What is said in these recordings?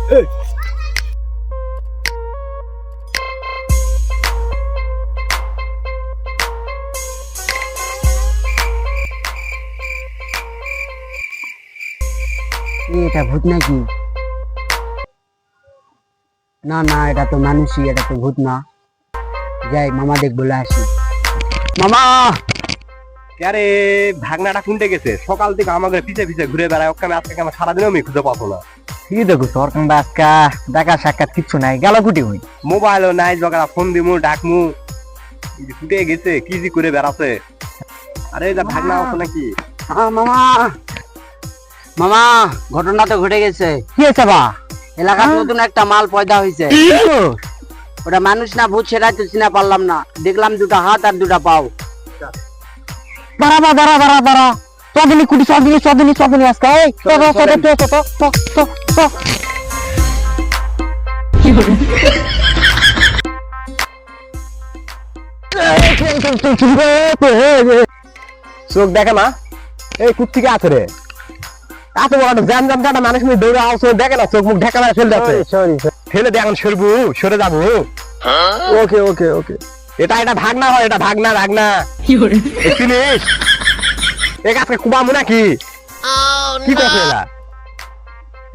এটা ভূত নাকি? না না, এটা তো মানুষই, এটা তো ভূত না। যাই মামা দেখ বলে আসি। মামা! আরে ভাগনাটা কোনটা গেছে? সকাল থেকে আমাদের পিছে পিছে ঘুরে বেড়ায়, ওখানে আজকে আমার সারাদিনও আমি খুঁজে পাবো না। কি দেখো সরকার আজকা দেখা সাক্ষাৎ কিচ্ছু নাই, গেল কুটি হই। মোবাইলও নাই, জগা ফোন দিমু ডাকমু, ছুটে গেছে, কি জি করে বেড়াচ্ছে। আরে এটা ভাগনা আছে নাকি? মামা মামা, ঘটনা তো ঘটে গেছে। কি হয়েছে বা? এলাকার নতুন একটা মাল পয়দা হয়েছে। ওটা মানুষ না ভূত সেটাই তো চিনা পারলাম না। দেখলাম দুটা হাত আর দুটা পাও। দাঁড়া দাঁড়া দাঁড়া দাঁড়া, চদিনী কুটি চদিনী আজকে। চোখ দেখে না? এই কুত্তিকে আছে রে, এত বড় একটা জ্যাম জ্যাম কাটা মানুষ দৌড়ে আসছে, দেখে না? চোখ মুখ ঢেকা না ফেলে যাচ্ছে। ফেলে দিয়ে এখন সরে যাবো। ওকে ওকে ওকে, এটা ভাগনা হয়, এটা ভাগনা ভাগনা। চিনিস এ গাছকে কুবামু নাকি? কি করছে এরা?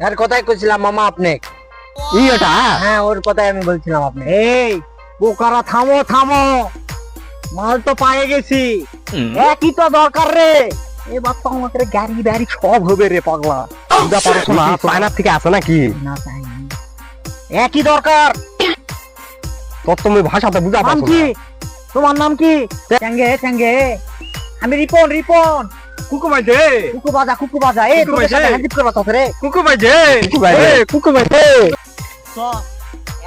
এর কথাই কইছিলাম মামা আপনি। এটা হ্যাঁ, ওর কথাই আমি বলছিলাম আপনি। এই বোকারা, থামো থামো, মাল তো পায়ে গেছি। একই তো দরকার রে। এবার তো আমাদের গাড়ি বাড়ি সব হবে রে পাগলা। বুঝা পারছো না? চায়নার থেকে আসে নাকি? না চাইনি, একই দরকার। তোর তুমি ভাষাতে বুঝা নাম পারছো কি? না? তোমার নাম কি? চ্যাঙ্গে। আমি রিপন। কুকু ভাই দে, কুকু বাজা। এই কুকু তোর সাথে বাজে। হাজির করবা তো রে। কুকু ভাই দে, কুকু ভাই দে। তো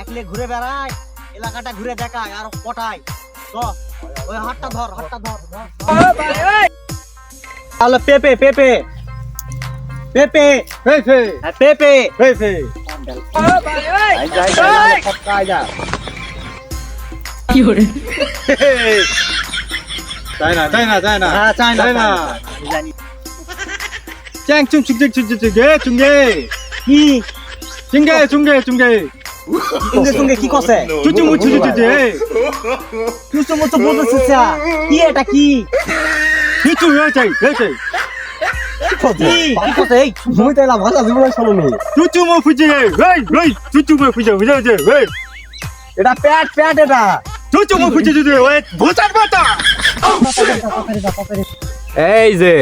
একলে ঘুরে বেড়ায়, এলাকাটা ঘুরে দেখায় আর পটায়। তো ওই হাতটা ধর। তাহলে পেপে। কি হরে? চায়না হ্যাঁ, চায়না। 짱 중게 কি 중게 সঙ্গে কি কছে? 쭈쭈 তুই মতো বলছিস কি? এটা কি? 쭈쭈 왜자이 কি কছে? এই তুমি তো এলা ভাষা জীবনে শুনুনি। 쭈쭈 뭐 부지 왜 쭈쭈 뭐 부지 왜 এটা প্যাট এটা। 쭈쭈 뭐 부지 왜못 잡았다 এই যে